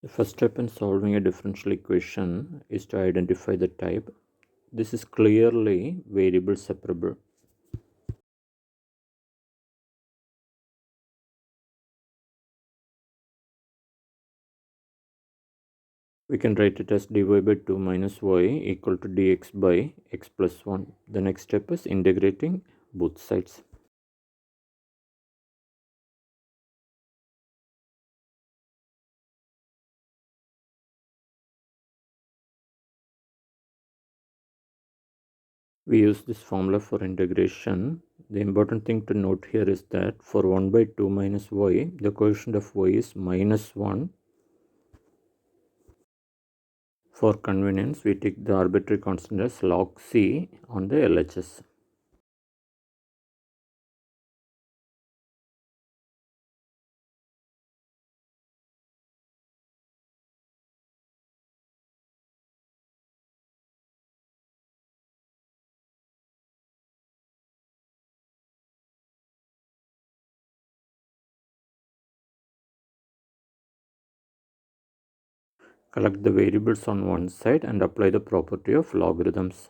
The first step in solving a differential equation is to identify the type. This is clearly variable separable. We can write it as dy by 2 minus y equal to dx by x plus 1. The next step is integrating both sides. We use this formula for integration. The important thing to note here is that for 1 by 2 minus y, the coefficient of y is minus 1. For convenience, we take the arbitrary constant as log c on the LHS. Collect the variables on one side and apply the property of logarithms.